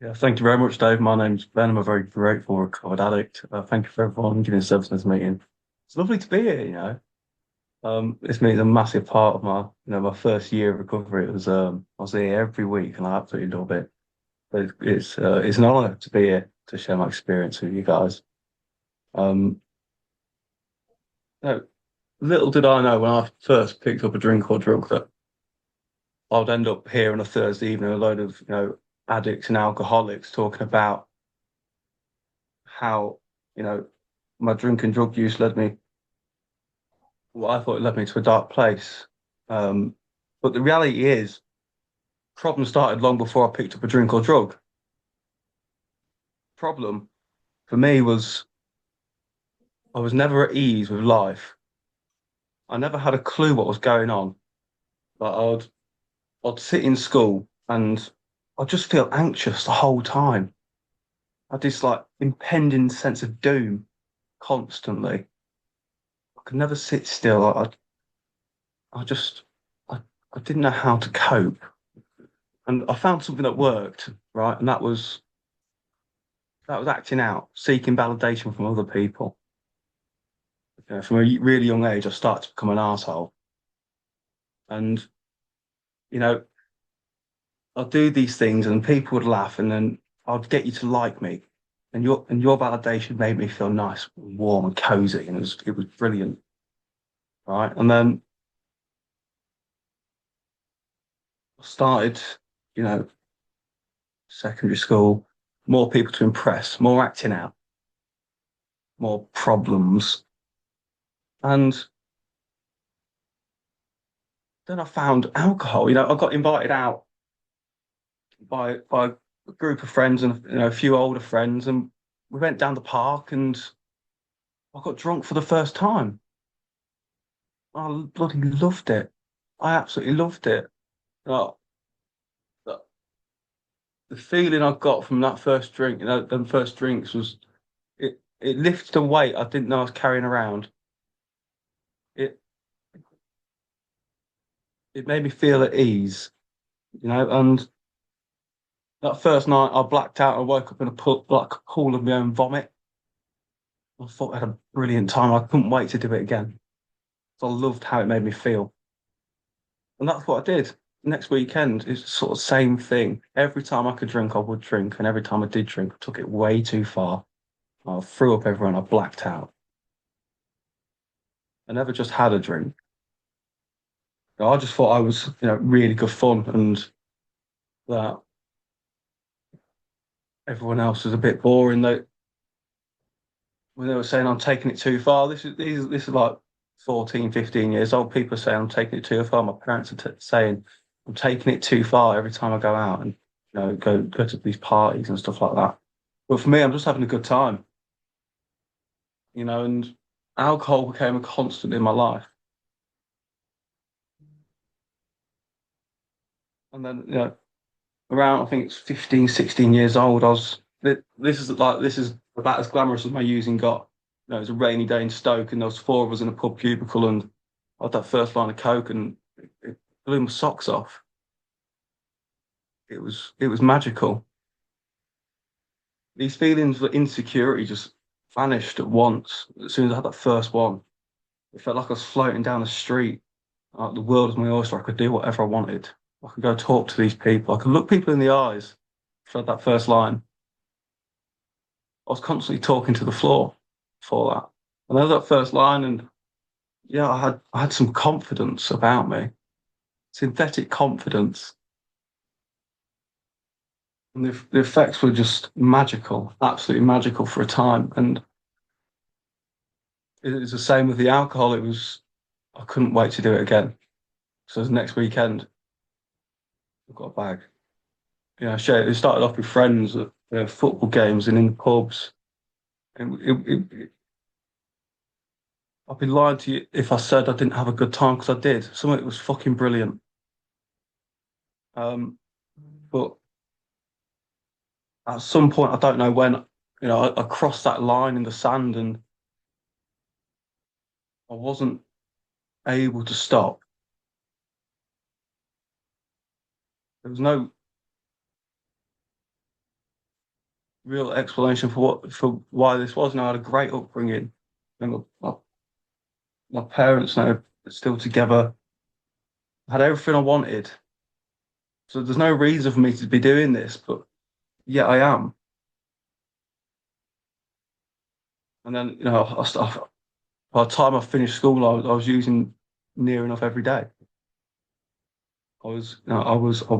Yeah, thank you very much, Dave. My name's Ben. I'm a very grateful recovered addict. Thank you for everyone giving themselves this meeting. It's lovely to be here. This meeting's a massive part of my first year of recovery. I was here every week and I absolutely love it. But it's an honor to be here to share my experience with you guys. Um, no, Little did I know when I first picked up a drink or drug that I'd end up here on a Thursday evening, a load of, addicts and alcoholics talking about how, you know, my drink and drug use I thought it led me to a dark place. Um, but the reality is, problem started long before I picked up a drink or drug. Problem for me was I was never at ease with life. I never had a clue what was going on. But I'd sit in school and I'd just feel anxious the whole time. I had this like impending sense of doom constantly. I could never sit still. I just I, I didn't know how to cope. And I found something that worked, right? And that was acting out, seeking validation from other people. From a really young age, I started to become an arsehole. And, you know, I'd do these things and people would laugh and then I'd get you to like me. And your validation made me feel nice, warm and cozy. And it was brilliant. Right. And then I started, you know, secondary school, more people to impress, more acting out, more problems. And then I found alcohol. I got invited out by a group of friends and a few older friends, and we went down the park and I got drunk for the first time. I bloody loved it. I absolutely loved it. Uh, the, the feeling I got from that first drink, them first drinks was it lifted a weight I didn't know I was carrying around. It it made me feel at ease, and that first night I blacked out. I woke up in like a pool of my own vomit. I thought I had a brilliant time. I couldn't wait to do it again. So I loved how it made me feel. And that's what I did. Next weekend is sort of same thing. Every time I could drink, I would drink. And every time I did drink, I took it way too far. I threw up everyone. I blacked out. I never just had a drink. I just thought I was, really good fun and that everyone else was a bit boring. When they were saying I'm taking it too far, this is like 14, 15 years old. People are saying I'm taking it too far. My parents are saying I'm taking it too far every time I go out and go to these parties and stuff like that. But for me, I'm just having a good time, and alcohol became a constant in my life. And then, around I think it's 15, 16 years old, this is about as glamorous as my using got. It was a rainy day in Stoke and there was four of us in a pub cubicle and I had that first line of Coke and it blew my socks off. It was magical. These feelings of insecurity just vanished at once as soon as I had that first one. It felt like I was floating down the street. Like the world was my oyster. I could do whatever I wanted. I could go talk to these people. I could look people in the eyes. For that first line, I was constantly talking to the floor for that. And I had that first line, and yeah, I had some confidence about me, synthetic confidence, and the effects were just magical, absolutely magical for a time. And it was the same with the alcohol. I couldn't wait to do it again. So the next weekend, I got a bag. It started off with friends at football games and in pubs. And I'd be lying to you if I said I didn't have a good time because I did. Some of it was fucking brilliant. Um, but at some point, I don't know when, I crossed that line in the sand and I wasn't able to stop. There was no, real explanation for why this was. And I had a great upbringing. And my parents now are still together. I had everything I wanted. So there's no reason for me to be doing this, but yeah, I am. And then, by the time I finished school, I was using near enough every day. I was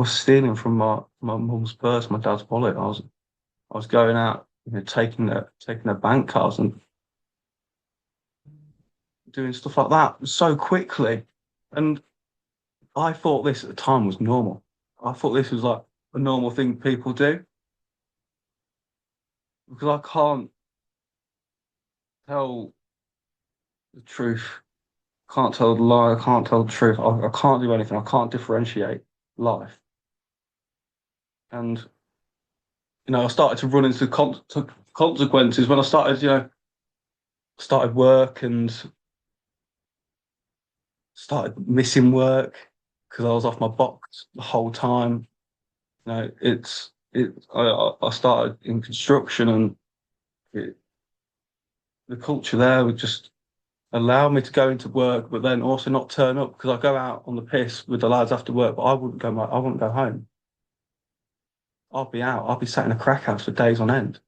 stealing from my mum's purse, my dad's wallet. I was going out, taking their bank cards and doing stuff like that so quickly. And I thought this at the time was normal. I thought this was like a normal thing people do because I can't tell the truth, can't tell the lie, I can't tell the truth. I can't do anything. I can't differentiate life. And I started to run into to consequences when I started, started work and started missing work because I was off my box the whole time. I started in construction and it, the culture there would just allow me to go into work, but then also not turn up because I go out on the piss with the lads after work, but I wouldn't go home. I'd be out. I'd be sat in a crack house for days on end.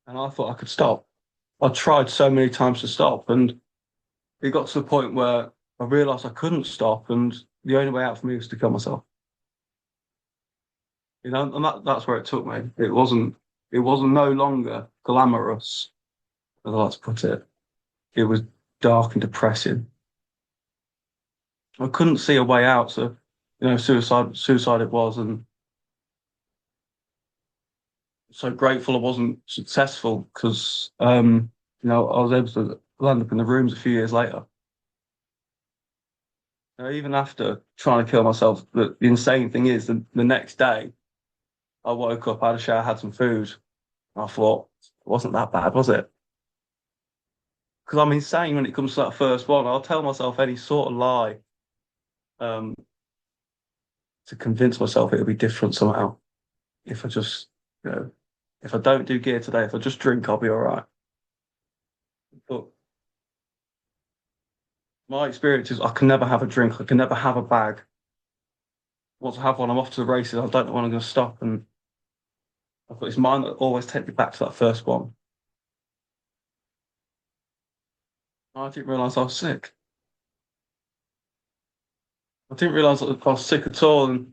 And I thought I could stop. I tried so many times to stop, and it got to the point where I realised I couldn't stop, and the only way out for me was to kill myself. And that's where it took me. It wasn't no longer glamorous, as I like to put it. It was dark and depressing. I couldn't see a way out, so suicide it was, and so grateful I wasn't successful because I was able to land up in the rooms a few years later. Even after trying to kill myself, the insane thing is the next day I woke up, I had a shower, had some food. And I thought it wasn't that bad, was it? Because I'm insane when it comes to that first one. I'll tell myself any sort of lie um, to convince myself it'll be different somehow. If I just, you know, if I don't do gear today, if I just drink, I'll be all right. But my experience is I can never have a drink. I can never have a bag. Once I have one, I'm off to the races. I don't know when I'm going to stop. And I've got this mind that always take me back to that first one. I didn't realize I was sick. I didn't realize that I was sick at all. And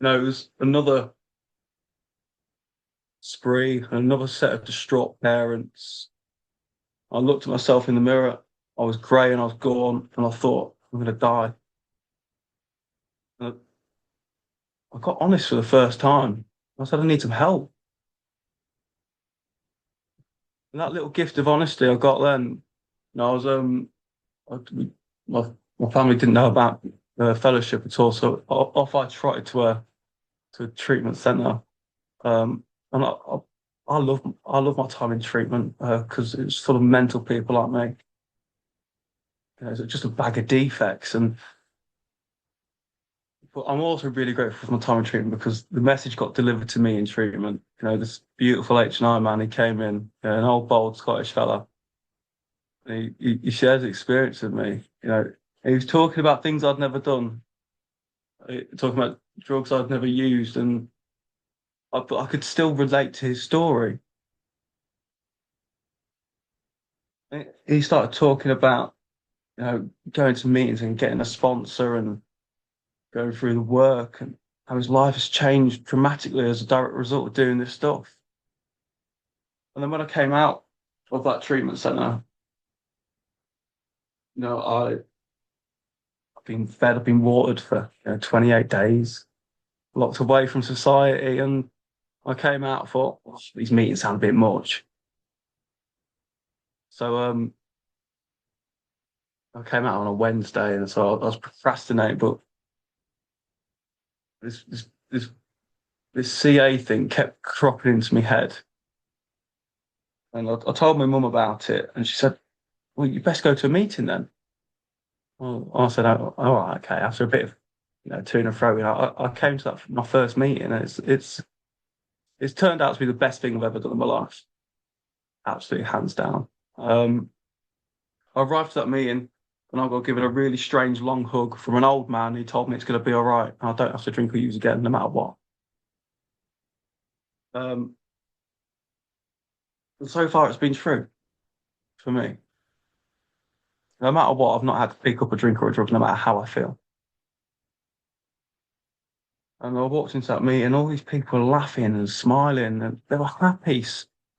it was another spree, another set of distraught parents. I looked at myself in the mirror. I was grey and I was gone, and I thought I'm going to die. And I got honest for the first time. I said I need some help. And that little gift of honesty I got then, I was I, my family didn't know about fellowship at all, so off I trotted to a treatment centre. And I love my time in treatment because it's full of mental people like me. It's just a bag of defects, and but I'm also really grateful for my time in treatment because the message got delivered to me in treatment. This beautiful H&I man, he came in, an old bold Scottish fella. And he shared his experience with me. He was talking about things I'd never done, talking about drugs I'd never used, and but I could still relate to his story. He started talking about, going to meetings and getting a sponsor and going through the work and how his life has changed dramatically as a direct result of doing this stuff. And then when I came out of that treatment centre, I've been fed, I've been watered for 28 days, locked away from society, and I came out and thought, "Oh, these meetings sound a bit much." So I came out on a Wednesday, and so I was procrastinating, but this this this this CA thing kept cropping into my head. And I told my mum about it, and she said, "Well, you best go to a meeting then." Well, I said, "Oh, all right, okay." After a bit of to and fro. I came to that my first meeting, and it's turned out to be the best thing I've ever done in my life, absolutely hands down. Um, I arrived at that meeting, and I got given a really strange long hug from an old man who told me it's going to be all right, and I don't have to drink or use again, no matter what. Um, and so far, it's been true for me. No matter what, I've not had to pick up a drink or a drug, no matter how I feel. And I walked into that meeting, all these people were laughing and smiling, and they were happy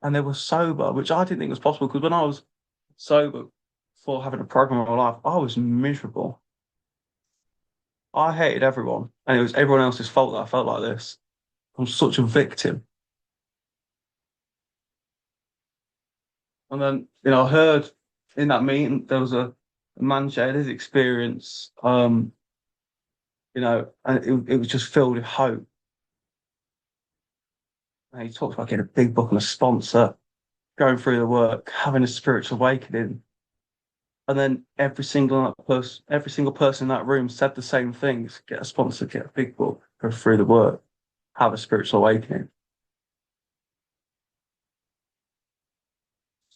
and they were sober, which I didn't think was possible because when I was sober before having a program in my life, I was miserable. I hated everyone, and it was everyone else's fault that I felt like this. I'm such a victim. And then, I heard in that meeting there was a man shared his experience, and it was just filled with hope. And he talked about getting a big book and a sponsor, going through the work, having a spiritual awakening. And then every single person in that room said the same things: get a sponsor, get a big book, go through the work, have a spiritual awakening.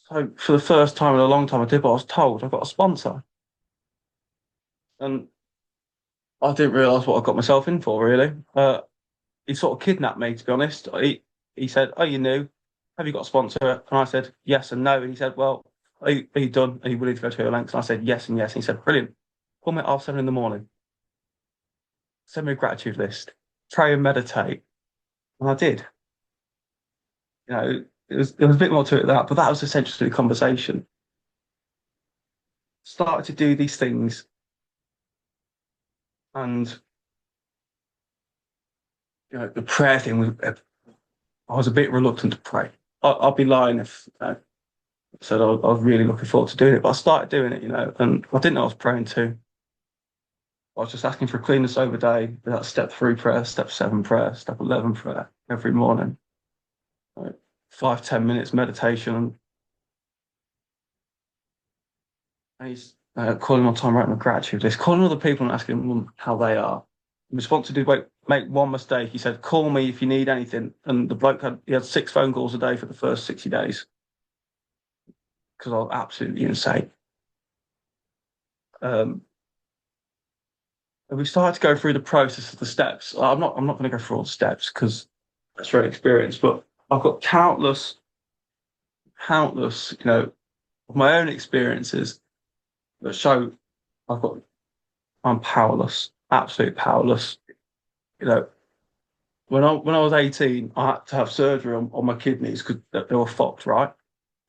So for the first time in a long time, I did what I was told. I got a sponsor, and I didn't realise what I got myself in for. Really, he sort of kidnapped me. To be honest, he said, "Oh, you knew? Have you got a sponsor?" And I said, "Yes and no." And he said, "Well, are you done? Are you willing to go to your lengths?" And I said, "Yes and yes." And he said, "Brilliant. Call me at 7:30 in the morning. Send me a gratitude list. Pray and meditate." And I did. There was a bit more to it than that, but that was essentially the conversation. Started to do these things, and the prayer thing was. I was a bit reluctant to pray. I'll be lying if I said I was really looking forward to doing it, but I started doing it, and I didn't know I was praying to. I was just asking for a clean and sober day. That step 3 prayer, step 7 prayer, step 11 prayer every morning. Like 5, 10 minutes meditation, and he's calling on time, writing a gratitude list, calling other people and asking them how they are. In response to make one mistake, he said, "Call me if you need anything." And the bloke had 6 phone calls a day for the first 60 days because I was absolutely insane. Um, and we started to go through the process of the steps. I'm not going to go through all the steps because that's very experienced, but I've got countless, of my own experiences that show I've got I'm powerless, absolutely powerless. You know, when I was 18, I had to have surgery on my kidneys because they were fucked, right?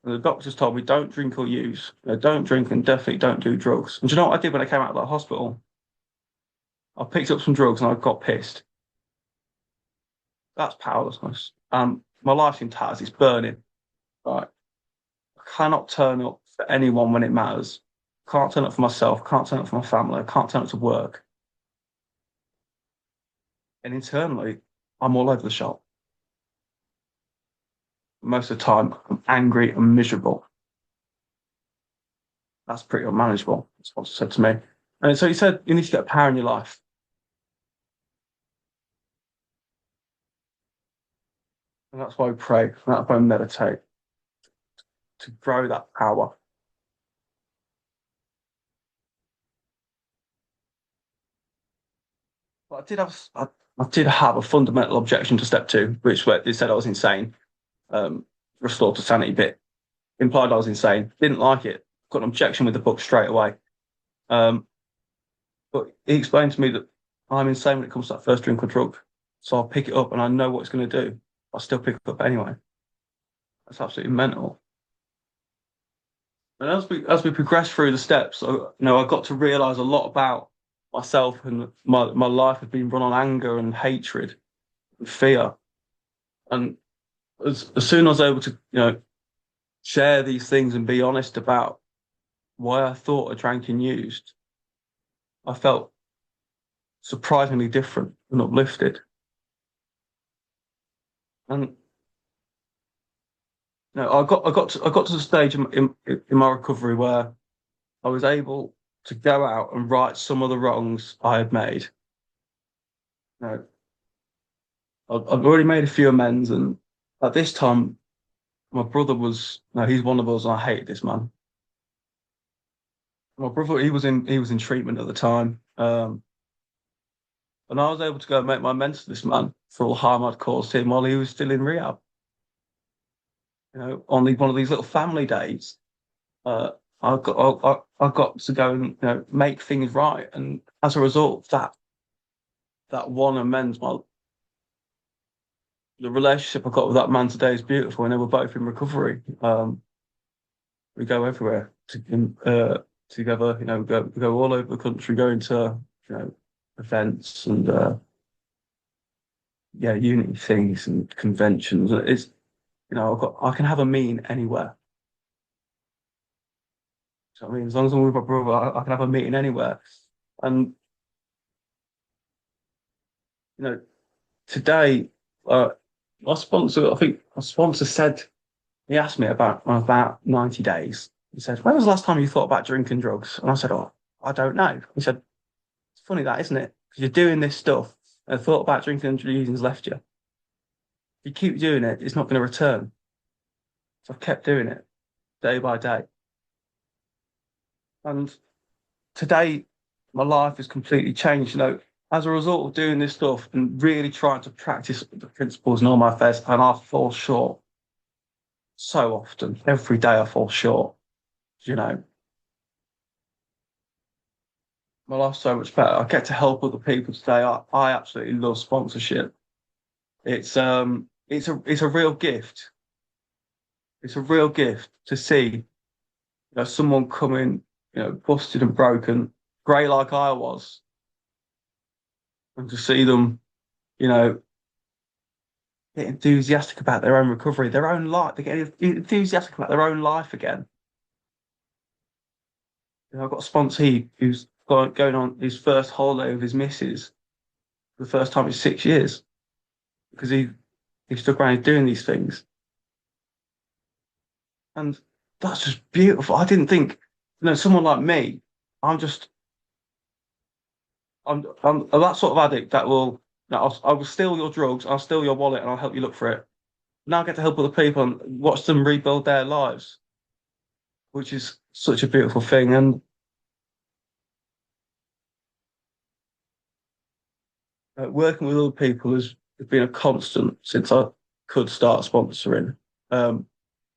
And the doctors told me don't drink or use, don't drink and definitely don't do drugs. And do you know what I did when I came out of that hospital? I picked up some drugs and I got pissed. That's powerlessness. My life's in tatters, it's burning. Right. I cannot turn up for anyone when it matters. Can't turn up for myself, can't turn up for my family, I can't turn up to work. And internally, I'm all over the shop. Most of the time, I'm angry and miserable. That's pretty unmanageable. That's what he said to me. And so he said, you need to get power in your life. And that's why we pray, and that's why we meditate to grow that power. But I did have a fundamental objection to step 2, which where they said I was insane. Restored to sanity bit implied I was insane. Didn't like it. Got an objection with the book straight away. Um, but he explained to me that I'm insane when it comes to that first drink or drug. So I'll pick it up and I know what it's going to do. I'll still pick it up anyway. That's absolutely mental. And as we progress through the steps, I got to realize a lot about myself, and my life had been run on anger and hatred and fear. And as soon as I was able to, share these things and be honest about why I thought I drank and used, I felt surprisingly different and uplifted. And I got to the stage in my recovery where I was able to go out and right some of the wrongs I had made, know, I've already made a few amends, and at this time, my brother was, no, he's one of us, and I hate this man. My brother, he was in treatment at the time, and I was able to go and make my amends to this man for all the harm I'd caused him while he was still in rehab. On one of these little family days, uh, I got to go and make things right, and as a result, that one amends, the relationship I got with that man today is beautiful, and they were both in recovery. We go everywhere together. We go all over the country, going to events and yeah, uni things and conventions. I can have a meeting anywhere. So, I mean, as long as I'm with my brother, I can have a meeting anywhere. And you know, today, uh, my sponsor, I think my sponsor said he asked me about 90 days. He said, "When was the last time you thought about drinking drugs?" And I said, "Oh, I don't know." He said, "It's funny that, isn't it? Because you're doing this stuff, and the thought about drinking and using's left you. If you keep doing it, it's not going to return." So I've kept doing it day by day. And today, my life has completely changed. As a result of doing this stuff and really trying to practice the principles in all my affairs, and I fall short so often. Every day I fall short. You know, my life's so much better. I get to help other people today. I absolutely love sponsorship. It's a real gift. It's a real gift to see, someone coming, busted and broken, grey like I was, and to see them, you know, get enthusiastic about their own recovery, their own life. They get enthusiastic about their own life again. I've got a sponsee who's going on his first holiday with his missus for the first time in 6 years because he stuck around doing these things, and that's just beautiful. I didn't think, someone like me, I'm just I'm that sort of addict that I will steal your drugs, I'll steal your wallet, and I'll help you look for it. Now I get to help other people and watch them rebuild their lives, which is such a beautiful thing. And working with other people has been a constant since I could start sponsoring. Um,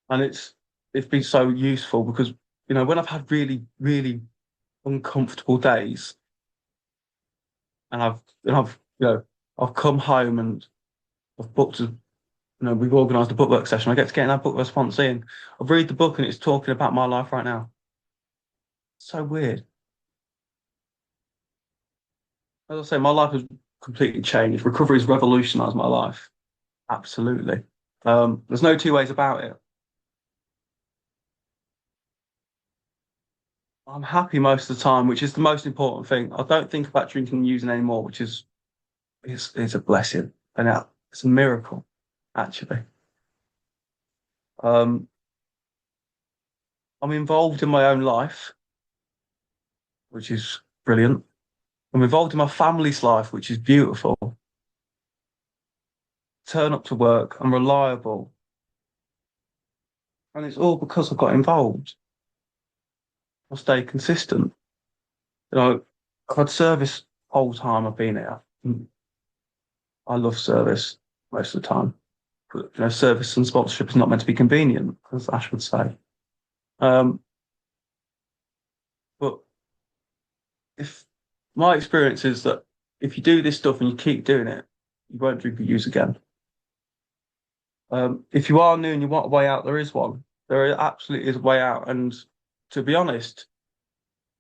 and it's been so useful because when I've had really really uncomfortable days, and I've I've come home and I've booked we've organised a bookwork session. I get to get in that book with a sponsor and I read the book and it's talking about my life right now. So weird. As I say, my life has completely changed. Recovery has revolutionised my life. Absolutely. There's no two ways about it. I'm happy most of the time, which is the most important thing. I don't think about drinking and using anymore, which is a blessing and it's a miracle, actually. Um, I'm involved in my own life, which is brilliant. I'm involved in my family's life, which is beautiful. Turn up to work. I'm reliable, and it's all because I got involved. I stay consistent. I've had service whole time I've been here. I love service most of the time. But, service and sponsorship is not meant to be convenient, as Ash would say. Um, but if my experience is that if you do this stuff and you keep doing it, you won't drink or use again. If you are new and you want a way out, there is one. There absolutely is a way out. And to be honest,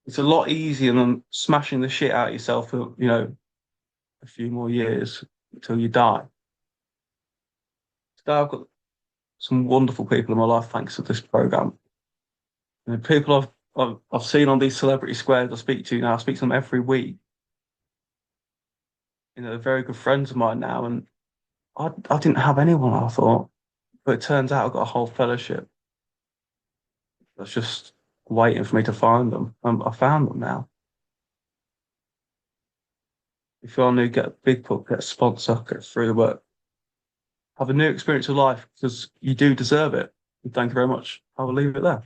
it's a lot easier than smashing the shit out of yourself for, a few more years until you die. Today I've got some wonderful people in my life thanks to this program. People I've seen on these celebrity squares I speak to now, I speak to them every week. They're very good friends of mine now, and I didn't have anyone, I thought, but it turns out I've got a whole fellowship that's just waiting for me to find them. I found them now. If you are new, get a big book, get a sponsor, get through the work. Have a new experience of life because you do deserve it. And thank you very much. I will leave it there.